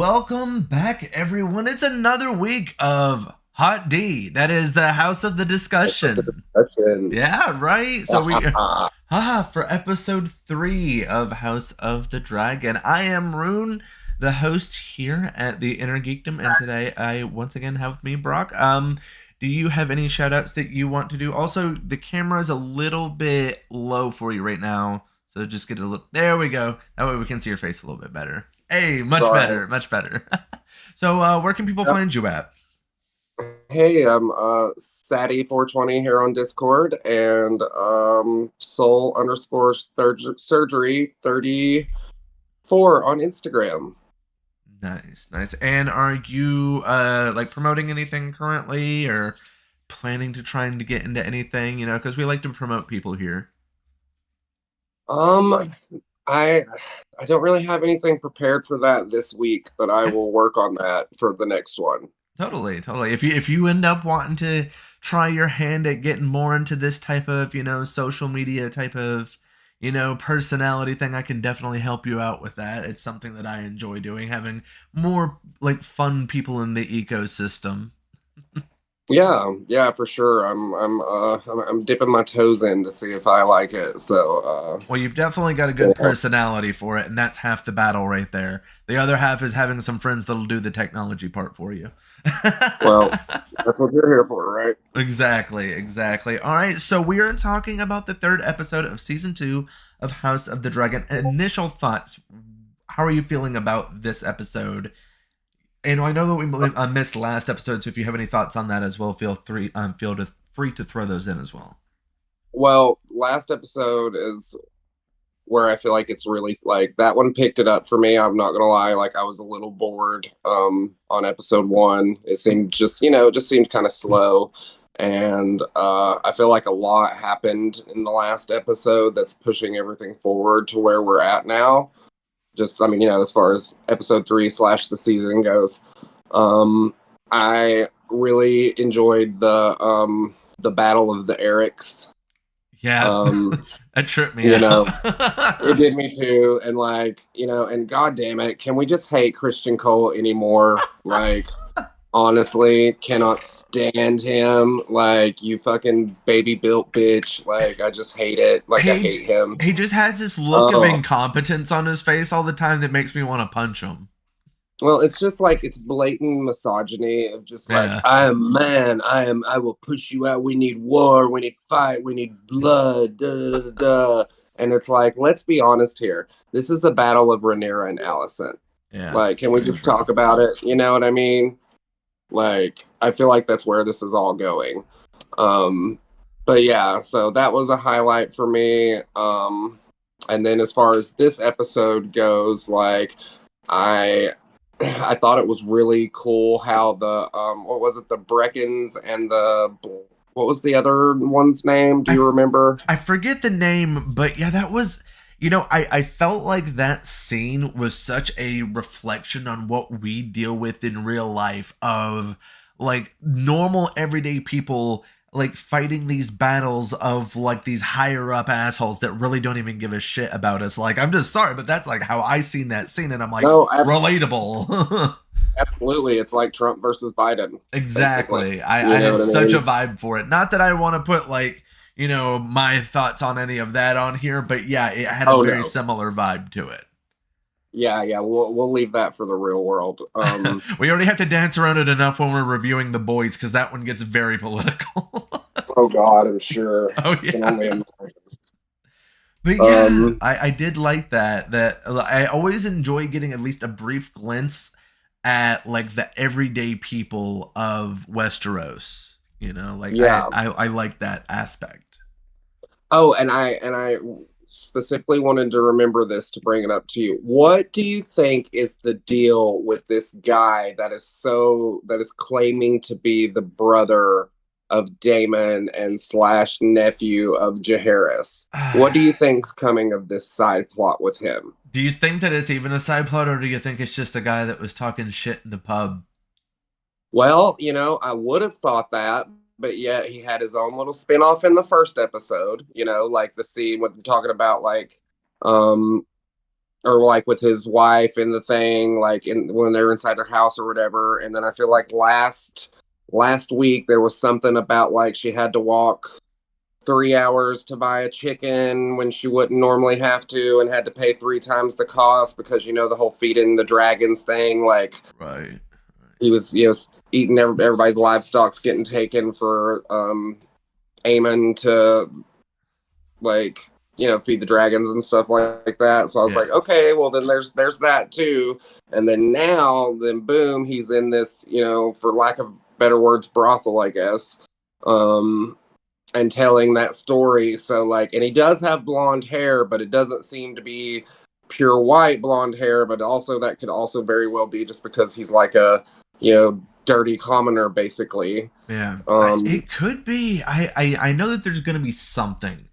Welcome back, everyone. It's another week of Hot D. That is the House of the Discussion. Discussion. Yeah, right. So for episode 3 of House of the Dragon. I am Rune, the host here at the Inner Geekdom, and today I once again have with me Brock. Do you have any shout outs that you want to do? Also, the camera is a little bit low for you right now. So just get a look. There we go. That way we can see your face a little bit better. Hey, much Sorry. better, much better. So, where can people Yep. find you at? Hey, I'm Sadie420 here on Discord and soul underscore surgery 34 on Instagram. Nice, nice. And are you like promoting anything currently, or planning to trying to get into anything? You know, because we like to promote people here. Um I I don't really have anything prepared for that this week, but I will work on that for the next one. Totally, totally. If you end up wanting to try your hand at getting more into this type of, social media type of, personality thing, I can definitely help you out with that. It's something that I enjoy doing, having more like fun people in the ecosystem. Yeah, for sure. I'm dipping my toes in to see if I like it. Well, you've definitely got a good personality for it, and that's half the battle right there. The other half is having some friends that'll do the technology part for you. well, that's what you're here for, right? Exactly, exactly. All right, so we are talking about the third episode of season 2 of House of the Dragon. Initial thoughts. How are you feeling about this episode? And I know that we missed last episode, so if you have any thoughts on that as well, feel free to throw those in as well. Well, last episode is where I feel like it's really like that one picked it up for me. I'm not gonna lie, like I was a little bored on episode 1. It seemed just, it just seemed kind of slow. And I feel like a lot happened in the last episode that's pushing everything forward to where we're at now. Just, I mean, as far as episode 3 / the season goes. I really enjoyed the Battle of the Erics. Yeah, that tripped me You out. know, it did me too. And like, and god damn it, can we just hate Christian Cole anymore? Like, honestly, cannot stand him. Like, you fucking baby built bitch. Like, I just hate it. Like, I hate him. He just has this look of incompetence on his face all the time that makes me want to punch him. Well, it's just like it's blatant misogyny of just like I am man, I will push you out. We need war, we need fight, we need blood. Da, da, da. And it's like, let's be honest here. This is the battle of Rhaenyra and Alicent. Yeah. Like, can we just talk about it? You know what I mean? Like, I feel like that's where this is all going. But yeah, so that was a highlight for me. And then as far as this episode goes, like I thought it was really cool how the what was it, the Breckons and what was the other one's name? Do you remember? I forget the name, but yeah, that was, I felt like that scene was such a reflection on what we deal with in real life of like normal everyday people like fighting these battles of like these higher up assholes that really don't even give a shit about us. Like, I'm just sorry, but that's like how I seen that scene, and I'm like, no, relatable. Absolutely, it's like Trump versus Biden. Exactly. I had such a vibe for it. Not that I want to put like, my thoughts on any of that on here, but yeah, it had a very similar vibe to it. Yeah, we'll leave that for the real world. We already have to dance around it enough when we're reviewing The Boys, because that one gets very political. Oh God, I'm sure. Oh yeah. But yeah, I did like that. That I always enjoy getting at least a brief glimpse at like the everyday people of Westeros. Like I like that aspect. Oh, and I specifically wanted to remember this to bring it up to you. What do you think is the deal with this guy that is claiming to be the brother of Daemon and / nephew of Jaehaerys? What do you think's coming of this side plot with him? Do you think that it's even a side plot, or do you think it's just a guy that was talking shit in the pub? Well, I would have thought that, but yet he had his own little spin-off in the first episode, like the scene with him talking about like or like with his wife in the thing, like when they're inside their house or whatever. And then I feel like last week there was something about like she had to walk 3 hours to buy a chicken when she wouldn't normally have to, and had to pay 3 times the cost because the whole feeding the dragons thing. Like Right. he was eating everybody's livestock's getting taken for Aemon to like feed the dragons and stuff like that. So I was like, okay, well then there's that too. And then boom, he's in this, for lack of better words, brothel, I guess, and telling that story. So like, and he does have blonde hair, but it doesn't seem to be pure white blonde hair, but also that could also very well be just because he's like a dirty commoner, basically. Yeah, it could be. I know that there's going to be something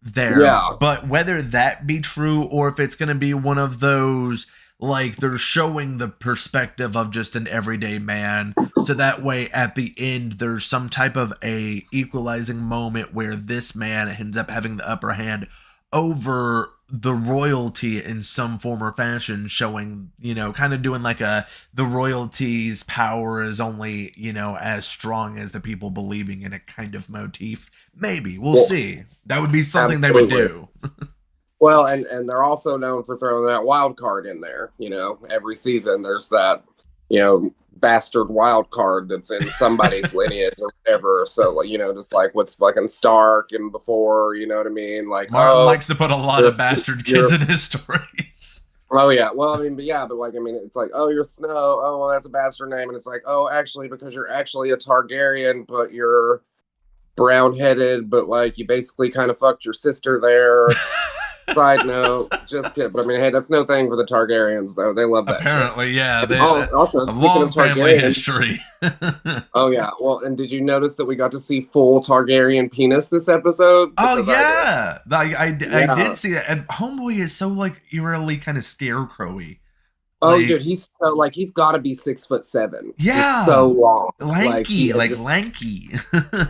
there, yeah, but whether that be true or if it's going to be one of those, like, they're showing the perspective of just an everyday man, so that way at the end there's some type of a equalizing moment where this man ends up having the upper hand over the royalty in some form or fashion, showing, kind of doing like the royalty's power is only, as strong as the people believing in it kind of motif. Maybe we'll see. That would be something absolutely. They would do. Well, and they're also known for throwing that wild card in there. Every season there's that, bastard wild card that's in somebody's lineage or whatever. So, just like what's fucking Stark and before, you know what I mean? Like Martin likes to put a lot of bastard kids in his stories. Oh yeah, well but like it's like, oh, you're Snow. Oh, well, that's a bastard name, and it's like, oh, actually, because you're actually a Targaryen, but you're brown-headed, but like you basically kind of fucked your sister there. Side note, just kidding. But hey, that's no thing for the Targaryens, though. They love that. Apparently, shit. Yeah. They, also, a long family history. Oh yeah. Well, and did you notice that we got to see full Targaryen penis this episode? Oh yeah, I did see that. And Homeboy is so like eerily kind of scarecrowy. Oh, dude, he's so he's got to be 6'7". Yeah, he's so long, lanky, lanky.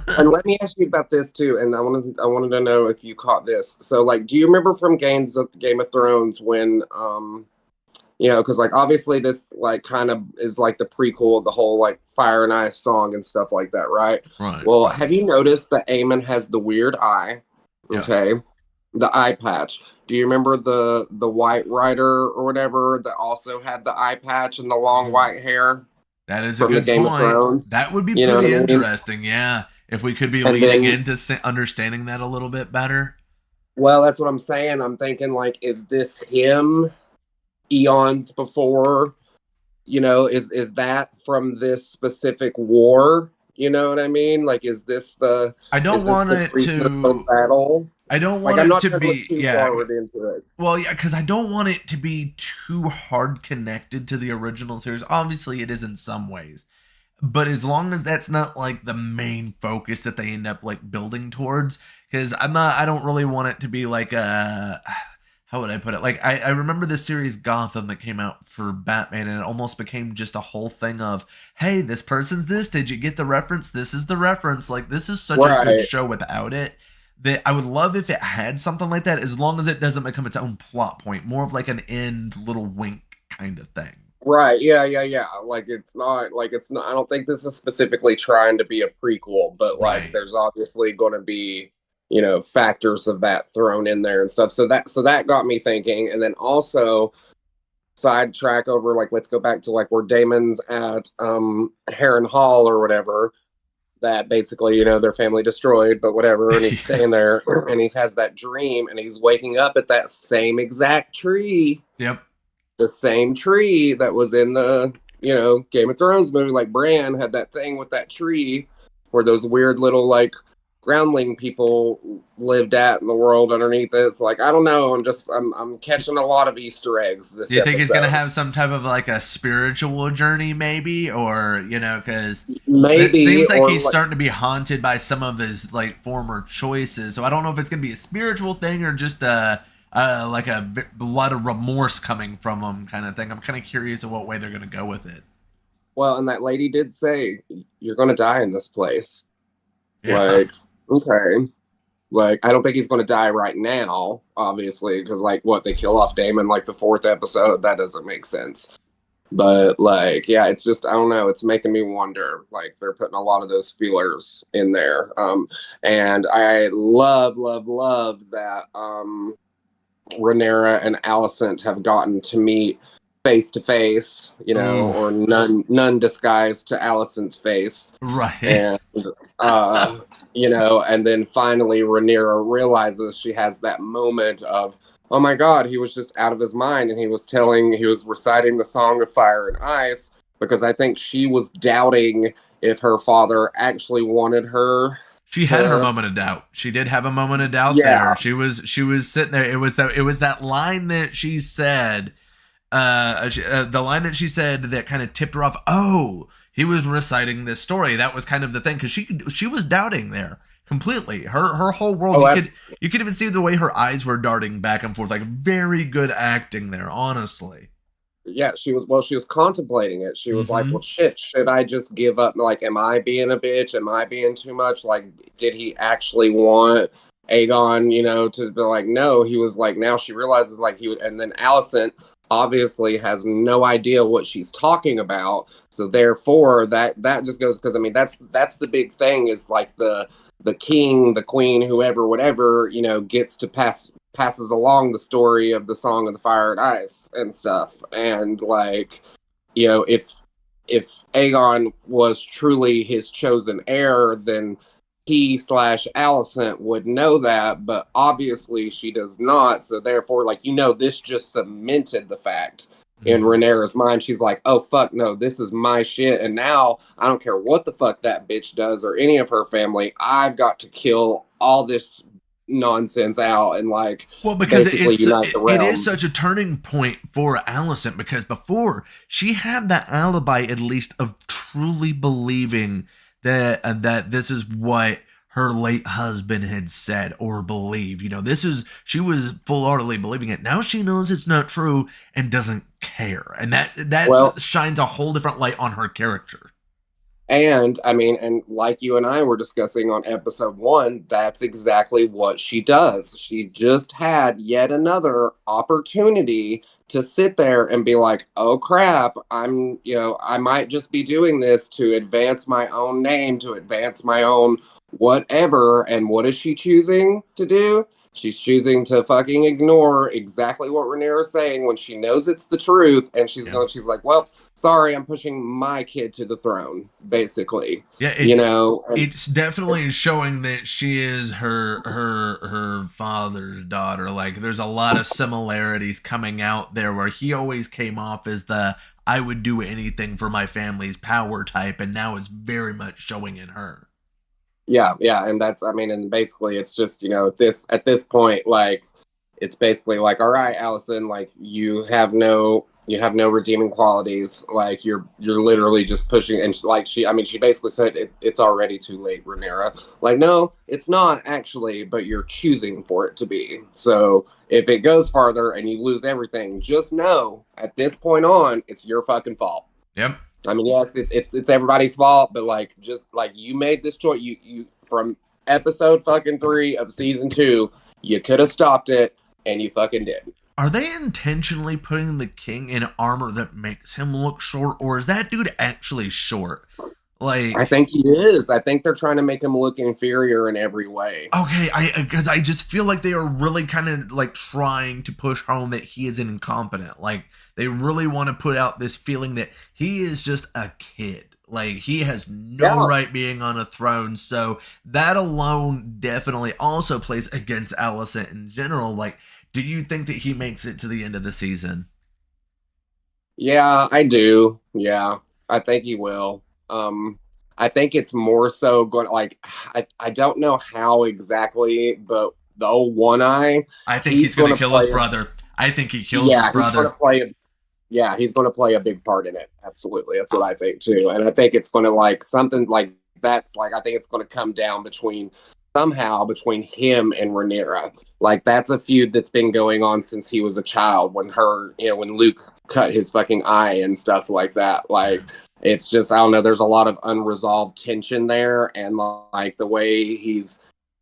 And let me ask you about this too. And I wanted to know if you caught this. So, do you remember from Game of Thrones when, because obviously this kind of is the prequel of the whole Fire and Ice song and stuff like that, right? Right. Well, have you noticed that Aemon has the weird eye? Okay. Yeah. The eye patch. Do you remember the White Rider or whatever that also had the eye patch and the long white hair? That is from a good the Game point. Of Thrones. That would be pretty interesting, yeah. If we could be leading into understanding that a little bit better. Well, that's what I'm saying. I'm thinking is this him eons before? Is that from this specific war? You know what I mean? Is this the? I don't want it to battle. I don't want it to be into it. Well, yeah, because I don't want it to be too hard connected to the original series. Obviously, it is in some ways, but as long as that's not the main focus that they end up building towards, because I don't really want it to be how would I put it? I remember the series Gotham that came out for Batman, and it almost became just a whole thing of, hey, this person's this. Did you get the reference? This is the reference. This is such a good show without it. That I would love if it had something like that, as long as it doesn't become its own plot point, more of an end little wink kind of thing. Right. Yeah. It's not. I don't think this is specifically trying to be a prequel, but there's obviously going to be, factors of that thrown in there and stuff. So that got me thinking. And then also sidetrack over, let's go back to where Daemon's at Harrenhal or whatever. That basically, their family destroyed, but whatever. And he's staying there, and he has that dream, and he's waking up at that same exact tree. Yep. The same tree that was in the, Game of Thrones movie. Bran had that thing with that tree where those weird little, groundling people lived at in the world underneath it. So, I don't know. I'm catching a lot of Easter eggs this Do you think he's going to have some type of, a spiritual journey, maybe? Or, because maybe, it seems like he's starting to be haunted by some of his, former choices. So I don't know if it's going to be a spiritual thing or just a lot of remorse coming from him kind of thing. I'm kind of curious of what way they're going to go with it. Well, and that lady did say, you're going to die in this place. Yeah. Okay. Like, I don't think he's going to die right now, obviously, because like what they kill off Damon like the fourth episode, that doesn't make sense. But like, yeah, it's just I don't know. It's making me wonder. Like they're putting a lot of those feelers in there, and I love that Rhaenyra and Alicent have gotten to meet face to face, you know, Oof. or none disguised to Alicent's face, Right. and you know, and then finally Rhaenyra realizes she has that moment of, oh my God, he was just out of his mind, and he was reciting the Song of Fire and Ice because I think she was doubting if her father actually wanted her. She had her moment of doubt. She did have a moment of doubt Yeah. there. She was sitting there. It was that line that she said, the line that she said that kind of tipped her off. Oh, he was reciting this story. That was kind of the thing because she was doubting there completely. Her whole world. Oh, You could even see the way her eyes were darting back and forth. Like very good acting there, honestly. yeah, she was contemplating it. She was like, Mm-hmm. well, shit, should I just give up? Like, am I being a bitch? Am I being too much? Like, did he actually want Aegon, you know, to be like, no? He was like, now she realizes like he would, and then Alicent obviously has no idea what she's talking about. So therefore that just goes, because I mean that's the big thing is like the king, the queen, whoever, whatever, you know, gets to passes along the story of the Song of the Fire and Ice and stuff. And like, you know, if Aegon was truly his chosen heir, then he/Alicent would know that, but obviously she does not. So therefore, like, you know, this just cemented the fact in Rhaenyra's mind. She's like, oh fuck no, this is my shit, and now I don't care what the fuck that bitch does or any of her family. I've got to kill all this nonsense out and like Well, because basically unite the it realm. is such a turning point for Alicent because before she had that alibi at least of truly believing that this is what her late husband had said or believed. You know, she was full-heartedly believing it. Now she knows it's not true and doesn't care, and that Well, shines a whole different light on her character. and I mean, and like you and I were discussing on episode 1, that's exactly what she does. She just had yet another opportunity to sit there and be like, oh crap, you know, I might just be doing this to advance my own name, to advance my own whatever. And what is she choosing to do? She's choosing to fucking ignore exactly what Rhaenyra is saying when she knows it's the truth, and she's like, well, sorry, I'm pushing my kid to the throne, basically. Yeah, you know, it's definitely showing that she is her father's daughter. Like there's a lot of similarities coming out there where he always came off as the I would do anything for my family's power type, and now it's very much showing in her. Yeah, and that's, I mean, and basically it's just, you know, at this point, like, it's basically like, all right, Alicent, like, you have no redeeming qualities. Like, you're literally just pushing, and like she basically said it's already too late, Rhaenyra. Like, no, it's not actually, but you're choosing for it to be. So if it goes farther and you lose everything, just know at this point on, it's your fucking fault. Yep. I mean, yes, it's everybody's fault, but like, just like you made this choice, you from episode fucking 3 of season 2, you could have stopped it, and you fucking did. Are they intentionally putting the king in armor that makes him look short, or is that dude actually short? Like, I think he is. I think they're trying to make him look inferior in every way. Okay, because I just feel like they are really kind of like trying to push home that he is incompetent. Like they really want to put out this feeling that he is just a kid. Like he has no right being on a throne. So that alone definitely also plays against Alicent in general. Like, do you think that he makes it to the end of the season? Yeah, I do. Yeah, I think he will. I think it's more so going like I don't know how exactly, but the old One Eye. I think he's going to kill his brother. I think he kills his brother. He's going to play a big part in it. Absolutely, that's what I think too. And I think it's going to like something like that's like I think it's going to come down somehow between him and Rhaenyra. Like that's a feud that's been going on since he was a child when Luke cut his fucking eye and stuff like that. Like. It's just, I don't know, there's a lot of unresolved tension there, and like the way he's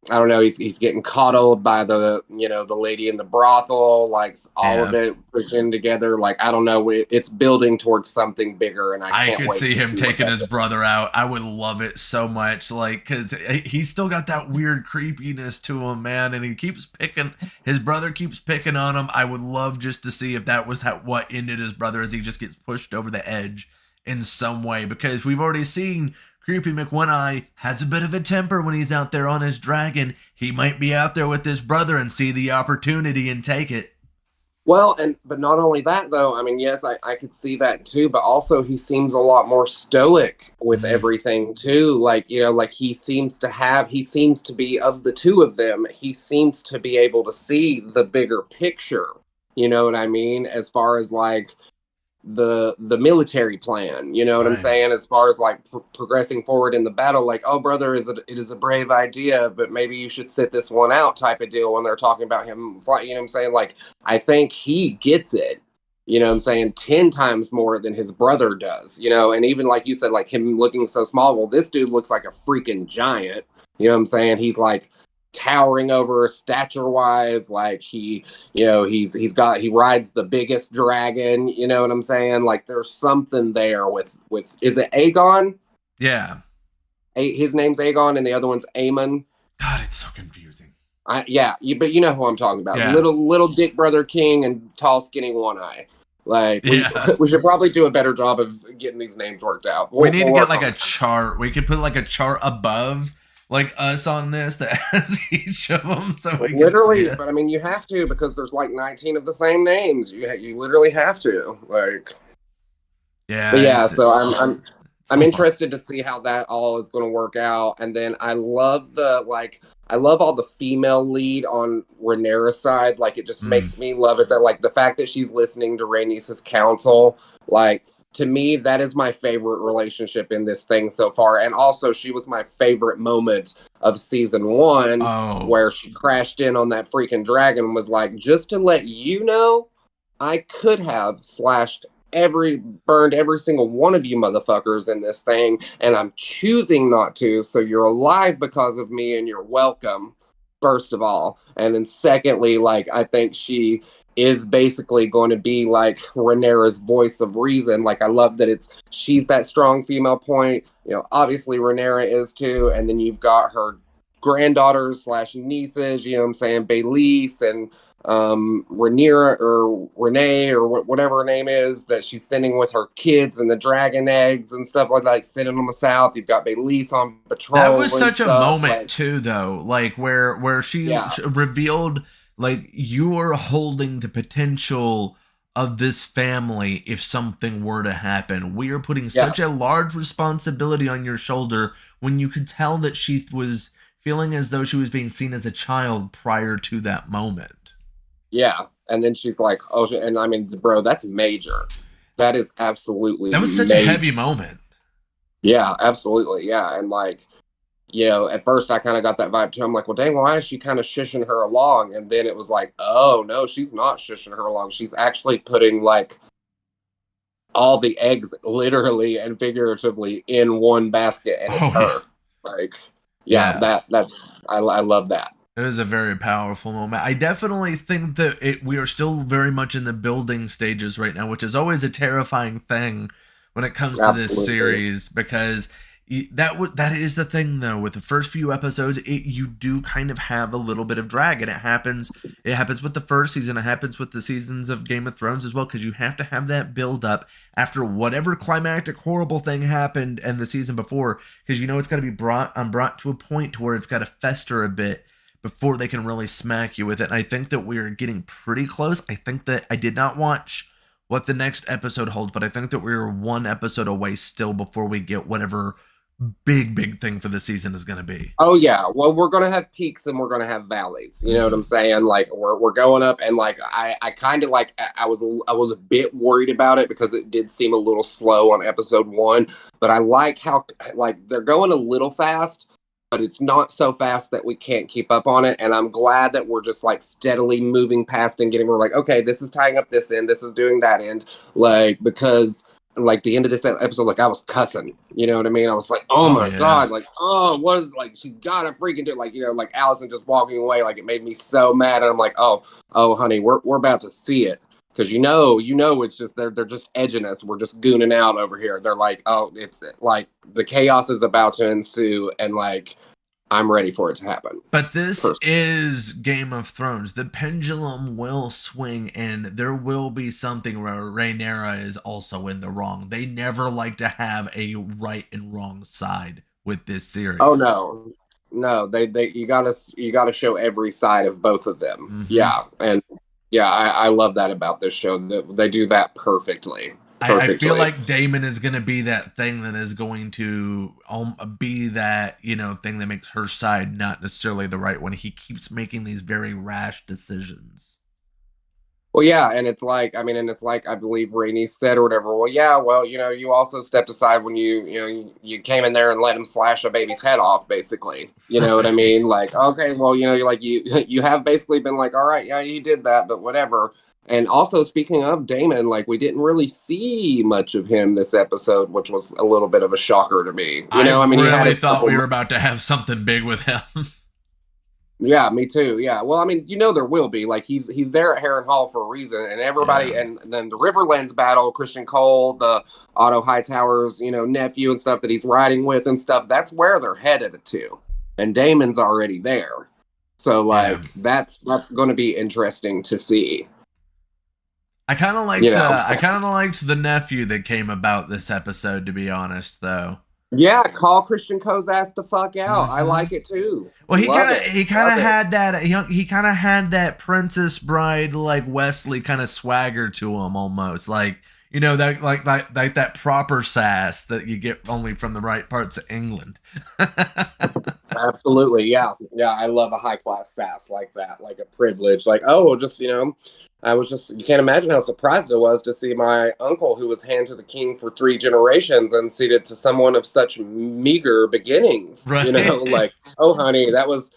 I don't know, he's getting coddled by the, the lady in the brothel, like all of Yeah. it pushed in together. Like, I don't know, it's building towards something bigger, and I I can't could wait see to him see what taking his that's. brother out. I would love it so much, like, because he's still got that weird creepiness to him, man. And he keeps picking, his brother keeps picking on him. I would love just to see if that was what ended his brother, as he just gets pushed over the edge in some way. Because we've already seen Creepy McOne-Eye has a bit of a temper when he's out there on his dragon. He might be out there with his brother and see the opportunity and take it. Well, but not only that though. I mean, yes, I could see that too, but also he seems a lot more stoic with Mm, everything too. Like, like he seems to be, of the two of them, he seems to be able to see the bigger picture. You know what I mean? As far as like the military plan, you know what I'm right. saying, as far as like progressing forward in the battle, like, oh brother, it is a brave idea, but maybe you should sit this one out, type of deal, when they're talking about him fly, you know what I'm saying. Like, I think he gets it, you know what I'm saying, 10 times more than his brother does, and even like you said, like him looking so small, well, this dude looks like a freaking giant, you know what I'm saying. He's like towering over stature wise, like he rides the biggest dragon, you know what I'm saying. Like, there's something there with is it Aegon? Yeah. His name's Aegon and the other one's Aemon. God, it's so confusing. Yeah, but you know who I'm talking about. Yeah. Little Dick Brother King and tall skinny One Eye. Like, Yeah. we should probably do a better job of getting these names worked out. We We'll, need to we'll get work like on a that. chart. We could put like a chart above like us on this that has each of them so we can see Literally, it. but I mean, you have to, because there's like 19 of the same names. You literally have to, like. Yeah, But yeah, so it's it's a I'm lot. interested to see how that all is going to work out. And then I love all the female lead on Rhaenyra's side. Like, it just Mm. makes me love it, that like the fact that she's listening to Rhaenys's counsel. Like, to me, that is my favorite relationship in this thing so far. And also, she was my favorite moment of season one, Oh, where she crashed in on that freaking dragon and was like, just to let you know, I could have slashed burned every single one of you motherfuckers in this thing, and I'm choosing not to, so you're alive because of me, and you're welcome, first of all. And then secondly, like, I think she is basically going to be like Rhaenyra's voice of reason. Like, I love that she's that strong female point. Obviously Rhaenyra is too, and then you've got her granddaughters slash nieces, you know what I'm saying, Baelise and Rhaenyra, or Renee, or whatever her name is, that she's sending with her kids and the dragon eggs and stuff like sending them south. You've got Baelise on that was patrol and such a stuff. moment Like, too, though. Like where she yeah, revealed like you are holding the potential of this family if something were to happen. We are putting yeah, such a large responsibility on your shoulder when you could tell that she was feeling as though she was being seen as a child prior to that moment. yeah. And then she's like, oh, and I mean, bro, that's major. That is absolutely That was such a heavy major. moment. Yeah, absolutely. Yeah. And like, at first I kind of got that vibe too. I'm like, well, dang, why is she kind of shushing her along? And then it was like, oh, no, she's not shushing her along. She's actually putting like all the eggs, literally and figuratively, in one basket, and it's Oh yeah. her. Like, yeah, Yeah. I love that. It was a very powerful moment. I definitely think that we are still very much in the building stages right now, which is always a terrifying thing when it comes to this Absolutely. series, because that is the thing though. With the first few episodes, you do kind of have a little bit of drag, and it happens with the first season. It happens with the seasons of Game of Thrones as well, because you have to have that build up after whatever climactic horrible thing happened in the season before, because it's got to be brought to a point to where it's got to fester a bit before they can really smack you with it. And I think that we're getting pretty close. I think that I did not watch what the next episode holds, but I think that we're one episode away still before we get whatever big thing for the season is going to be. Oh yeah. Well, we're gonna have peaks and we're gonna have valleys. You know what I'm saying? Like, we're going up, and like I kind of like I was a bit worried about it because it did seem a little slow on episode one, but I like how, like, they're going a little fast, but it's not so fast that we can't keep up on it. And I'm glad that we're just like steadily moving past and we're like, okay, this is tying up this end, this is doing that end, like, because like the end of this episode, like I was cussing, you know what I mean? I was like, oh my God, like, oh, what is, like, she's gotta freaking do it. Like, you know, like Allison just walking away, like it made me so mad. And I'm like, oh, honey, we're about to see it. Cause you know, it's just, they're just edging us. We're just gooning out over here. They're like, oh, it's like the chaos is about to ensue. And like, I'm ready for it to happen. But this is Game of Thrones. The pendulum will swing, and there will be something where Rhaenyra is also in the wrong. They never like to have a right and wrong side with this series. Oh no, they you gotta show every side of both of them. Mm-hmm. Yeah, and yeah, I love that about this show. They do that perfectly. I feel like Daemon is going to be that thing that is going to be that, you know, thing that makes her side not necessarily the right one. He keeps making these very rash decisions. Well, yeah, and it's like, I mean, I believe Rainey said or whatever. Well, yeah, well, you know, you also stepped aside when you came in there and let him slash a baby's head off, basically. You know what I mean? Like, okay, well, you know, you're like, you have basically been like, all right, yeah, you did that, but whatever. And also, speaking of Daemon, like, we didn't really see much of him this episode, which was a little bit of a shocker to me. You know, I mean, really thought we were about to have something big with him. Yeah, me too. Yeah. Well, I mean, you know, there will be. Like, he's there at Harrenhal for a reason, and everybody, and then the Riverlands battle, Christian Cole, the Otto Hightower's, you know, nephew and stuff that he's riding with and stuff. That's where they're headed to, and Daemon's already there. So, like, that's going to be interesting to see. I kind of liked the nephew that came about this episode, to be honest, though. Yeah, call Christian Cole's ass the fuck out. Mm-hmm. I like it too. Well, he kind of had that Princess Bride, like Wesley kind of swagger to him almost, like, you know, that proper sass that you get only from the right parts of England. Absolutely, yeah. I love a high class sass like that, like a privilege, like, oh, just, you know. You can't imagine how surprised I was to see my uncle, who was hand to the king for 3 generations, unseated to someone of such meager beginnings. Right. You know, like, oh, honey, that was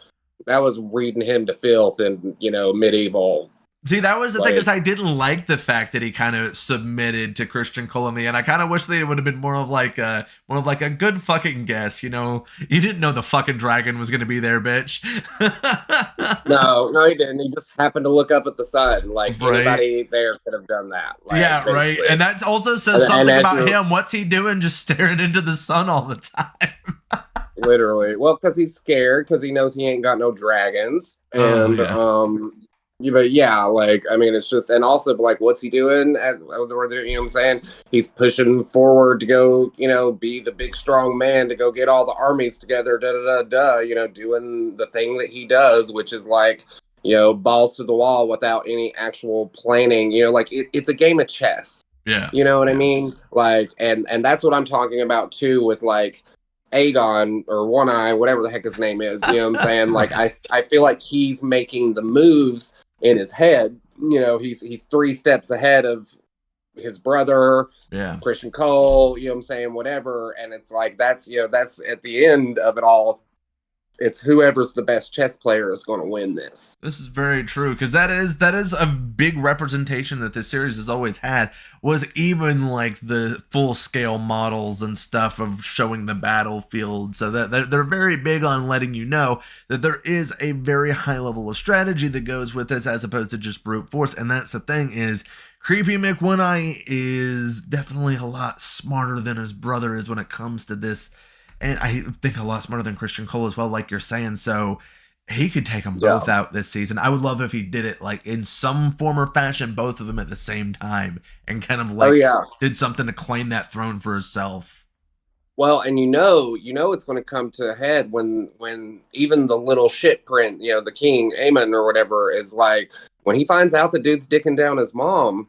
reading him to filth in, you know, medieval. See, that was the thing, is I didn't like the fact that he kind of submitted to Christian Cole in the end. I kind of wish that it would have been more of like a good fucking guess. You know, you didn't know the fucking dragon was going to be there, bitch. No, he didn't. He just happened to look up at the sun. Like, anybody there could have done that. Like, yeah, basically. Right. And that also says something about him. What's he doing? Just staring into the sun all the time. Literally. Well, because he's scared, because he knows he ain't got no dragons, and but yeah, like, I mean, it's just, and also, like, what's he doing? You know what I'm saying? He's pushing forward to go, you know, be the big strong man, to go get all the armies together, you know, doing the thing that he does, which is like, you know, balls to the wall without any actual planning, you know, like it's a game of chess. Yeah. You know what I mean? Like, and that's what I'm talking about too, with like Aegon or One Eye, whatever the heck his name is, you know what I'm saying? Like, I feel like he's making the moves in his head. You know, he's 3 steps ahead of his brother, Christian Cole, you know what I'm saying, whatever. And it's like, that's, you know, that's at the end of it all, it's whoever's the best chess player is going to win this. This is very true, because that is a big representation that this series has always had, was even like the full scale models and stuff of showing the battlefield, so that they're very big on letting you know that there is a very high level of strategy that goes with this, as opposed to just brute force. And that's the thing, is Creepy Mick One Eye is definitely a lot smarter than his brother is when it comes to this. And I think a lot smarter than Christian Cole as well, like you're saying. So he could take them both out this season. I would love if he did it like in some form or fashion, both of them at the same time, and kind of like did something to claim that throne for himself. Well, and you know it's going to come to a head when even the little shit print, you know, the king, Aemon or whatever, is like, when he finds out the dude's dicking down his mom,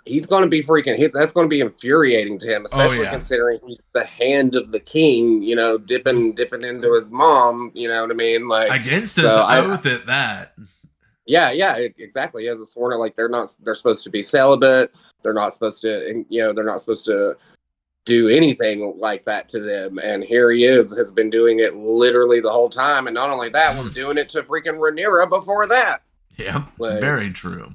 he's going to be freaking. That's going to be infuriating to him, especially considering he's the hand of the king. You know, dipping into his mom. You know what I mean? Like, against his oath at that. Yeah, exactly. He has a sworn, like, they're supposed to be celibate. They're not supposed to. You know, they're not supposed to do anything like that to them. And here he has been doing it literally the whole time. And not only that, was doing it to freaking Rhaenyra before that. Yeah, like, very true.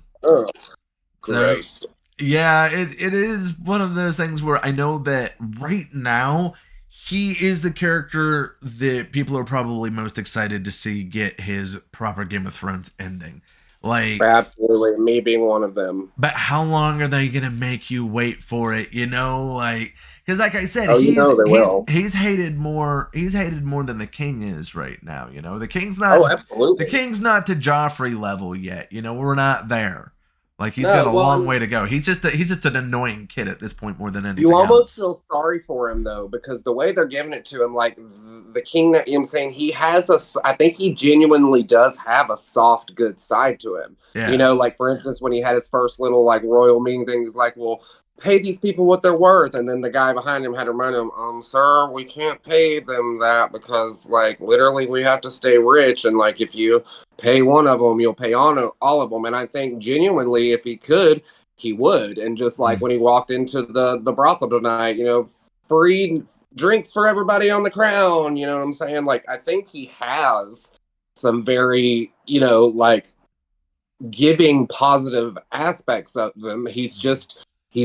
Gross. Yeah, it is one of those things where I know that right now he is the character that people are probably most excited to see get his proper Game of Thrones ending. Like, Absolutely, me being one of them. but how long are they gonna make you wait for it? You know, like, because like I said, Oh, you know they will. he's hated more. He's hated more than the king is right now. You know, Oh, the absolutely. king's not to Joffrey level yet. You know, we're not there. Like he's got No, a well, long way to go. He's just an annoying kid at this point more than you anything almost else. feel sorry for him though, because the way they're giving it to him, like the king that, you know what I'm saying, he has I think he genuinely does have a soft, good side to him. You Yeah. know, like for instance, when he had his first little like royal meeting thing, he's like, well, pay these people what they're worth. And then the guy behind him had to remind him, sir, we can't pay them that because like literally we have to stay rich. And like if you pay one of them, you'll pay on all of them. And I think genuinely, if he could, he would. And just like Mm. when he walked into the brothel tonight, you know, free drinks for everybody on the crown, you know what I'm saying? Like I think he has some very, you know, like giving positive aspects of them. He's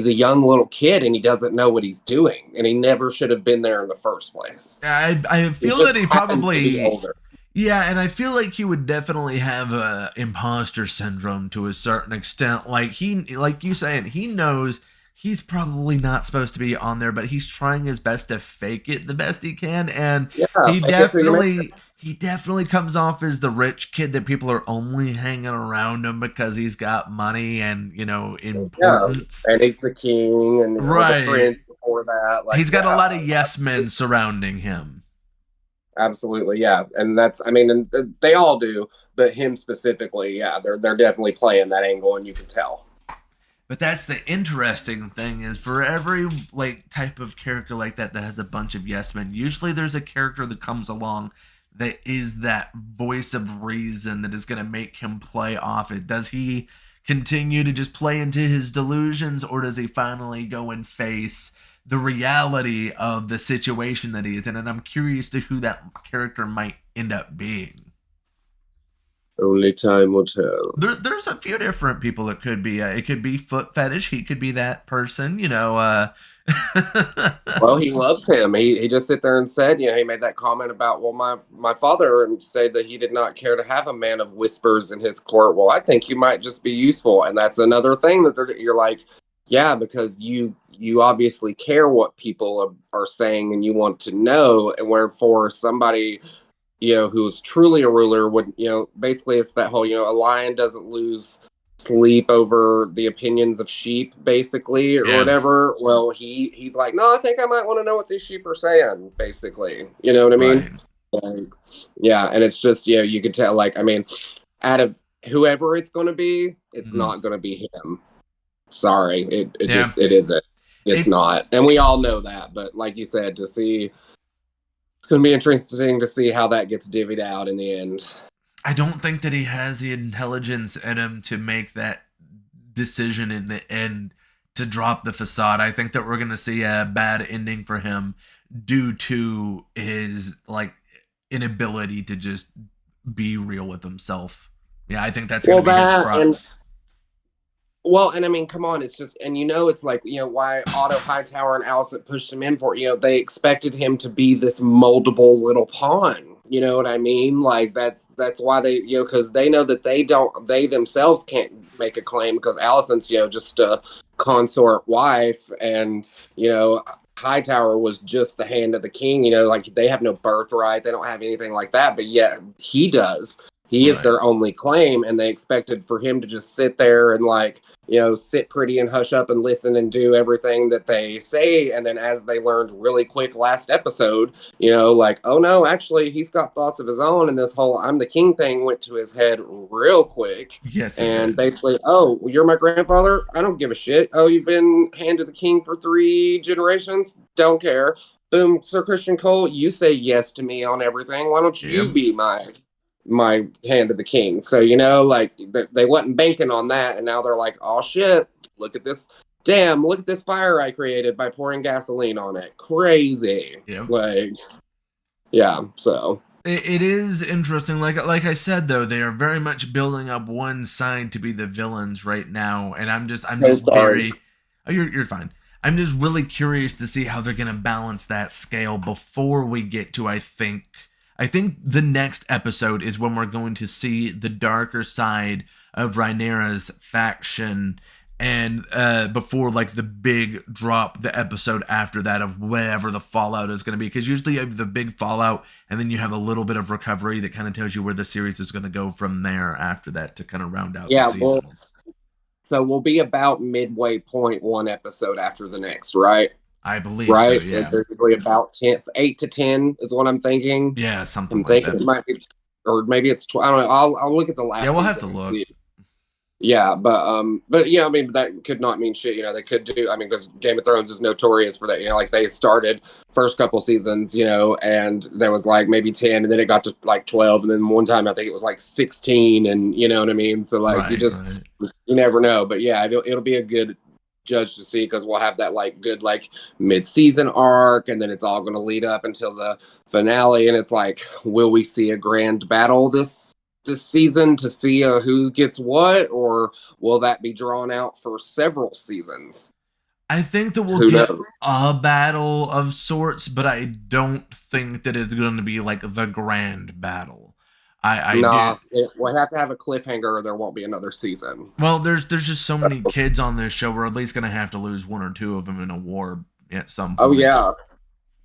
a young little kid and he doesn't know what he's doing and he never should have been there in the first place. I He feel just that he happens to be probably older. yeah, and I feel like he would definitely have a imposter syndrome to a certain extent. Like like you saying, he knows he's probably not supposed to be on there, but he's trying his best to fake it the best he can, and Yeah, I guess who you make it. he definitely comes off as the rich kid that people are only hanging around him because he's got money and Yeah, importance. and he's the king and or the Right. prince before that. Like, He's got a yeah, lot of yes men surrounding him. absolutely, yeah, and that's I mean, and they all do, but him specifically, yeah, they're definitely playing that angle, and you can tell. But that's the interesting thing is for every like type of character like that that has a bunch of yes men, usually there's a character that comes along that is that voice of reason that is going to make him play off it. Does he continue to just play into his delusions or does he finally go and face the reality of the situation that he is in? And I'm curious to who that character might end up being. Only time will tell. There's a few different people it could be. It could be foot fetish. He could be that person. Well, he loves him. He just sit there and said, you know, he made that comment about, well, my father and said that he did not care to have a man of whispers in his court. Well, I think you might just be useful, and that's another thing that you're like, yeah, because you obviously care what people are saying, and you want to know, and wherefore somebody, you know, who's truly a ruler would, you know, basically it's that whole, you know, a lion doesn't lose sleep over the opinions of sheep, basically, or Yeah, whatever. Well, he's like, no, I think I might want to know what these sheep are saying, basically. You know what I mean? right. Like, yeah, and it's just, yeah, you could tell, like, I mean, out of whoever it's going to be, it's Mhm. not going to be him. Sorry, it Yeah, just it isn't. It's it's. not, and we all know that. But like you said, to see it's going to be interesting to see how that gets divvied out in the end. I don't think that he has the intelligence in him to make that decision in the end to drop the facade. I think that we're gonna see a bad ending for him due to his like inability to just be real with himself. Yeah, I think that's gonna Well, be his that and crux. well, and I mean, come on, it's just, and you know, it's like, you know, why Otto Hightower and Alicent pushed him in for, you know, they expected him to be this moldable little pawn. You know what I mean? Like that's why they, you know, because they know that they themselves can't make a claim because Alicent's, you know, just a consort wife, and you know, Hightower was just the hand of the king. You know, like they have no birthright, they don't have anything like that, but yet he does. He is Right. their only claim, and they expected for him to just sit there and like, you know, sit pretty and hush up and listen and do everything that they say. And then, as they learned really quick last episode, you know, like, oh no, actually, he's got thoughts of his own. And this whole I'm the king thing went to his head real quick. Yes, it And did. basically, oh, you're my grandfather? I don't give a shit. Oh, you've been hand to the king for 3 generations? Don't care. Boom, Sir Christian Cole, you say yes to me on everything. Why don't you Yep. be my hand to the king? So, you know, like they wasn't banking on that, and now they're like, oh shit, look at this, damn, look at this fire I created by pouring gasoline on it, crazy. Yep. Like, yeah, so it is interesting. Like I said though, they are very much building up one side to be the villains right now, and I'm So just sorry. very. Oh, you're fine. I'm just really curious to see how they're gonna balance that scale before we get to. I think the next episode is when we're going to see the darker side of Rhaenyra's faction, and before like the big drop, the episode after that of whatever the fallout is going to be, because usually you have the big fallout and then you have a little bit of recovery that kind of tells you where the series is going to go from there after that to kind of round out the Yeah, well, seasons. so we'll be about midway point one episode after the next, right? I believe so, Right? yeah. They're usually about 10, 8 to 10 is what I'm thinking. Yeah, something I'm like thinking that. it might be, or maybe it's, I don't know. I'll look at the Yeah, last we'll have season to and look. see. Yeah, but yeah, I mean that could not mean shit. You know, they could do. I mean, because Game of Thrones is notorious for that. You know, like they started first couple seasons, you know, and there was like maybe 10, and then it got to like 12, and then one time I think it was like 16, and you know what I mean. So like Right, right. you never know. But yeah, it'll be a good judge to see because we'll have that like good like mid-season arc, and then it's all going to lead up until the finale, and it's like, will we see a grand battle this season to see who gets what, or will that be drawn out for several seasons? I think that we'll Who get knows? a battle of sorts, but I don't think that it's going to be like the grand battle. I Nah, did. we'll have to have a cliffhanger, or there won't be another season. Well, there's just so many kids on this show. We're at least gonna have to lose one or two of them in a war at some Oh point. yeah.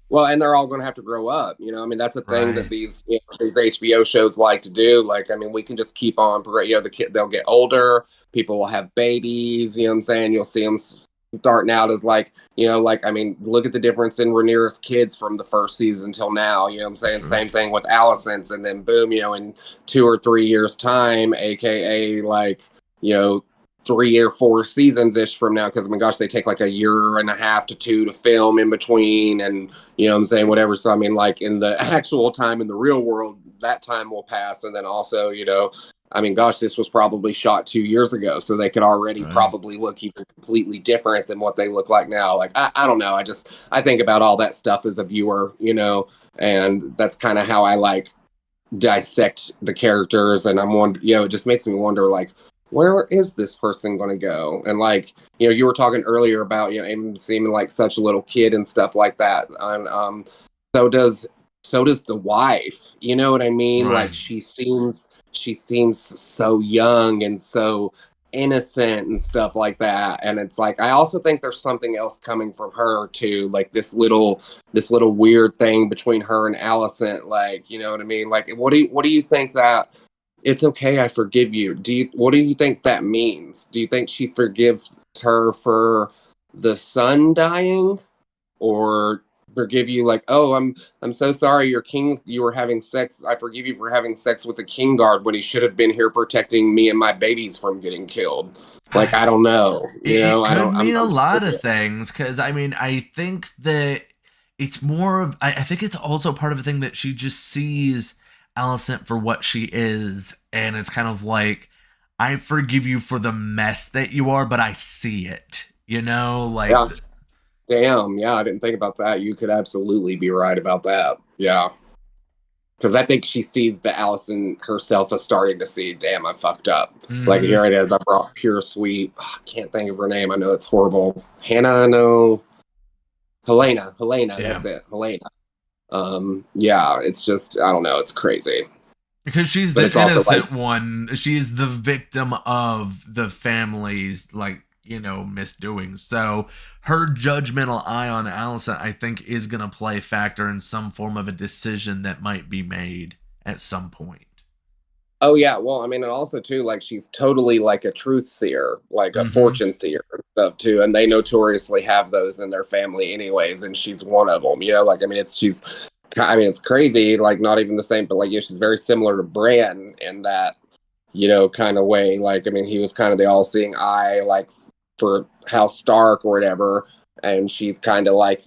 Well, and they're all going to have to grow up. You know, I mean, that's a thing that Right. these HBO shows like to do. Like, I mean, we can just keep on. You know, the kid they'll get older. People will have babies. You know what I'm saying? You'll see them starting out as like, you know, like I mean, look at the difference in Rhaenyra's kids from the first season till now. You know what I'm saying? True. Same thing with Alicent's, and then boom, you know, in 2 or 3 years' time, aka like, you know, 3 or 4 seasons ish from now, because I mean gosh, they take like a year and a half to two to film in between, and you know what I'm saying, whatever. So I mean, like in the actual time in the real world, that time will pass. And then also, you know, I mean gosh, this was probably shot 2 years ago, so they could already Right. probably look even completely different than what they look like now. Like I don't know, I think about all that stuff as a viewer, you know, and that's kind of how I like dissect the characters. And I'm wondering, you know, it just makes me wonder like, where is this person going to go? And like, you know, you were talking earlier about, you know, him seeming like such a little kid and stuff like that. And so does the wife. You know what I mean? Like Right. she seems so young and so innocent and stuff like that. And it's like I also think there's something else coming from her too, like this little weird thing between her and Alicent. Like, you know what I mean? Like, what do you think that it's okay, I forgive you? What do you think that means? Do you think she forgives her for the son dying, or forgive you like, oh, I'm so sorry, you were having sex. I forgive you for having sex with the king guard when he should have been here protecting me and my babies from getting killed. Like, I don't know. You know, It I could don't. mean a I'm lot of curious. things because I mean I think that it's more of I think it's also part of a thing that she just sees Alicent for what she is, and it's kind of like I forgive you for the mess that you are, but I see it. You know, like Yeah. Damn. Yeah, I didn't think about that. You could absolutely be right about that. Yeah. Because I think she sees the Allison herself as starting to see, damn, I fucked up. Like mhm. here it is, I brought pure sweet. Oh, I can't think of her name. I know it's horrible. Hannah, no, Helena. Yeah. That's it, Helena. Yeah, it's just I don't know. It's crazy, Because she's but the it's also like, innocent one. She's the victim of the family's, like, misdoing. So her judgmental eye on Allison, I think, is going to play factor in some form of a decision that might be made at some point. oh yeah. Well, I mean, and also too, like she's totally like a truth seer, like a Mm-hmm. fortune seer and stuff too. And they notoriously have those in their family, anyways. And she's one of them. You know, like I mean, it's crazy. Like not even the same, but like, you know, she's very similar to Bran in that, you know, kind of way. Like, I mean, he was kind of the all-seeing eye, like for House Stark or whatever, and she's kind of like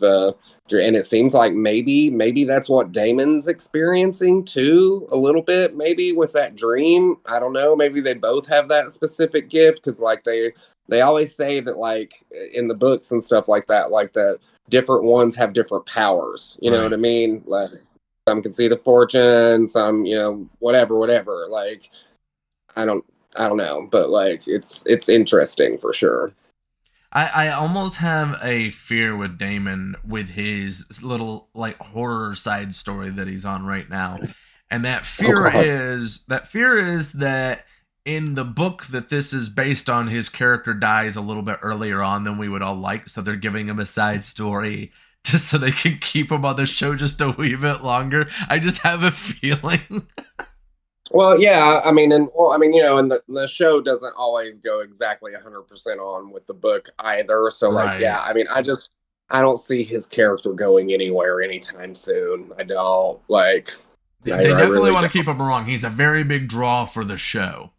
and it seems like maybe that's what Damon's experiencing too, a little bit, maybe with that dream. I don't know. Maybe they both have that specific gift because, like, they always say that, like, in the books and stuff like that different ones have different powers. You know what Right. I mean? Like, some can see the fortune, some, whatever. Like, I don't, I don't know, but like, it's interesting for sure. I almost have a fear with Damon with his little like horror side story that he's on right now. And Oh God. that fear is that in the book that this is based on, his character dies a little bit earlier on than we would all like, so they're giving him a side story just so they can keep him on the show just a wee bit longer. I just have a feeling. Well, yeah, I mean, and the show doesn't always go exactly 100% on with the book either. So, like, Right. yeah, I mean, I don't see his character going anywhere anytime soon. I don't like, They I definitely really want to don't. keep him wrong. He's a very big draw for the show.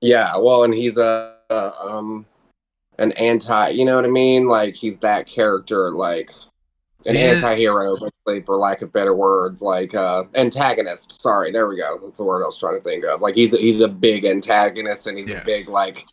Yeah, well, and he's an anti, you know what I mean? Like, he's that character, like an He is, anti-hero, basically, for lack of better words, like antagonist. Sorry, there we go. That's the word I was trying to think of. Like, he's a big antagonist, and he's a yes. big like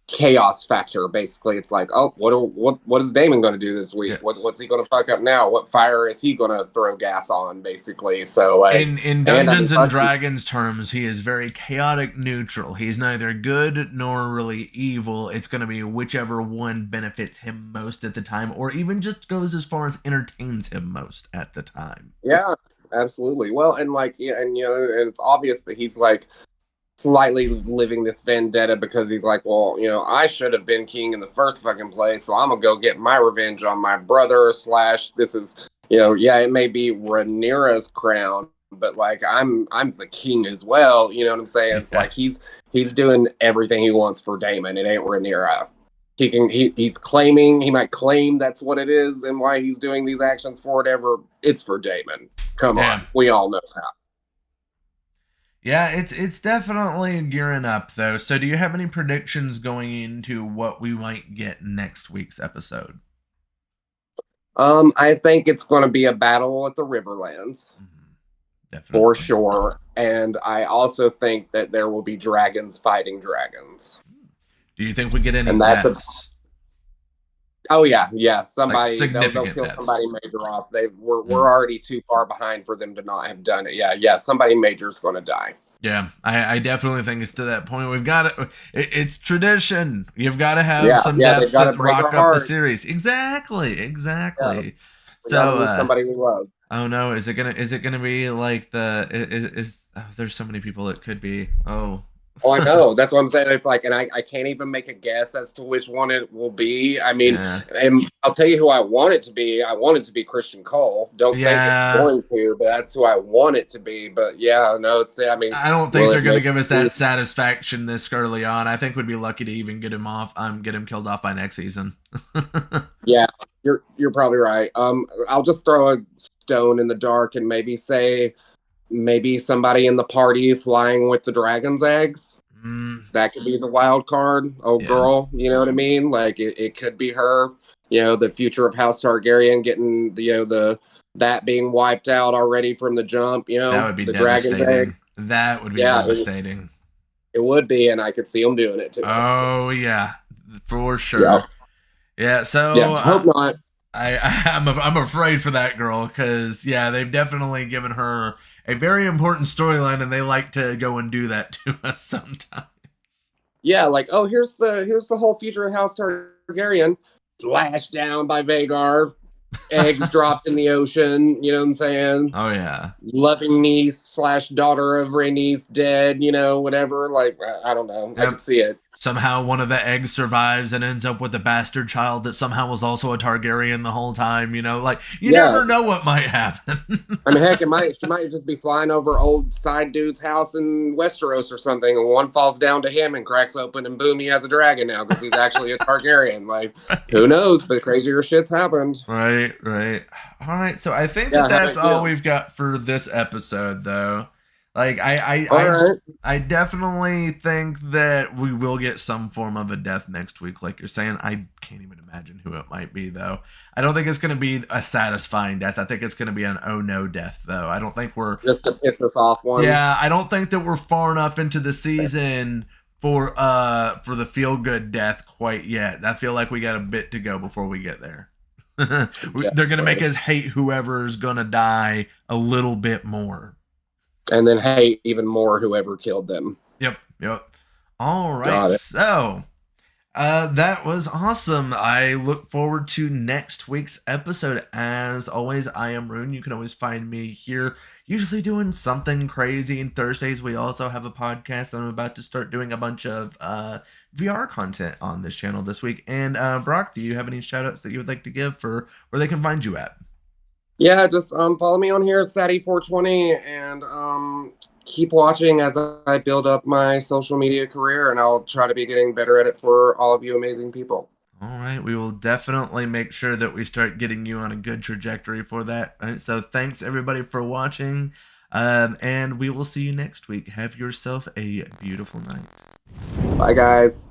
chaos factor. Basically, it's like, oh, what is Damon going to do this week? Yes. What's he going to fuck up now? What fire is he going to throw gas on? Basically, so like, In and I mean, Dungeons and Dragons terms, he is very chaotic neutral. He's neither good nor really evil. It's going to be whichever one benefits him most at the time, or even just goes as far as entertains him most at the time. yeah, absolutely. Well, and like, yeah, and and it's obvious that he's like slightly living this vendetta because he's like, well, I should have been king in the first fucking place, so I'm gonna go get my revenge on my brother. Slash, this is, yeah, it may be Rhaenyra's crown, but like, I'm the king as well. You know what I'm saying? It's Yeah. like he's doing everything he wants for Daemon. It ain't Rhaenyra. He might claim that's what it is and why he's doing these actions for whatever. It's for Daemon. Come Yeah. on, we all know that. Yeah, it's definitely gearing up though. So do you have any predictions going into what we might get next week's episode? I think it's going to be a battle at the Riverlands Mhm. for Definitely. sure, and I also think that there will be dragons fighting dragons, Do you think we get any and that's a deaths? oh yeah, Like somebody they'll significant kill deaths? somebody major off. We're Mm. already too far behind for them to not have done it. Yeah, somebody major's going to die. Yeah, I definitely think it's to that point. We've got it's tradition. You've got to have some Yeah, they've deaths got to that break our rock up the heart. series. Exactly, Yeah, exactly. we got to So, lose somebody we love. oh no, is it gonna be like the is oh, there's so many people it could be. Oh, Oh, I know. That's what I'm saying. It's like, and I can't even make a guess as to which one it will be. I mean, yeah, and I'll tell you who I want it to be. I want it to be Christian Cole. Don't think it's yeah. going to, but that's who I want it to be. But yeah, no, I mean, I don't think will they're it gonna make give us that satisfaction this early on. I think we'd be lucky to even get him off. Get him killed off by next season. Yeah, you're probably right. I'll just throw a stone in the dark and maybe say maybe somebody in the party flying with the dragon's eggs. Mm, That could be the wild card. Oh, yeah, girl, you know what I mean? Like it could be her. The future of House Targaryen getting the that being wiped out already from the jump. that would be The dragon's egg. devastating. That would be Yeah, devastating. it would be, and I could see them doing it to us. Oh yeah, for Yeah, sure. Yeah. So yeah. Hope not. I'm afraid for that girl because yeah, they've definitely given her a very important storyline, and they like to go and do that to us sometimes. Yeah, like, oh, here's the whole future of House Targaryen, slashed down by Vagar, eggs dropped in the ocean. You know what I'm saying? Oh yeah. Loving niece slash daughter of Rhaenys dead. Whatever. Like, I don't know. I Yep. could see it. Somehow one of the eggs survives and ends up with a bastard child that somehow was also a Targaryen the whole time. Like you Yeah. never know what might happen. I mean, heck, she might just be flying over old side dude's house in Westeros or something, and one falls down to him and cracks open, and boom, he has a dragon now because he's actually a Targaryen. Like, who knows? But crazier shit's happened. Right, right. All right, so I think Yeah, that how that's about you? all we've got for this episode, though. Like, All right. I definitely think that we will get some form of a death next week, like you're saying. I can't even imagine who it might be, though. I don't think it's going to be a satisfying death. I think it's going to be an oh no death, though. I don't think we're. Just to piss us off one. Yeah, I don't think that we're far enough into the season for the feel good death quite yet. I feel like we got a bit to go before we get there. They're gonna make us hate whoever's gonna die a little bit more. And then hate even more whoever killed them. Yep, yep. All right, so that was awesome. I look forward to next week's episode. As always, I am Rune. You can always find me here, usually doing something crazy. And Thursdays, we also have a podcast that I'm about to start doing a bunch of VR content on this channel this week. And Brock, do you have any shout outs that you would like to give for where they can find you at? Yeah, just follow me on here, Saddy420, and keep watching as I build up my social media career, and I'll try to be getting better at it for all of you amazing people. All right, we will definitely make sure that we start getting you on a good trajectory for that. All right, so thanks everybody for watching, and we will see you next week. Have yourself a beautiful night. Bye, guys.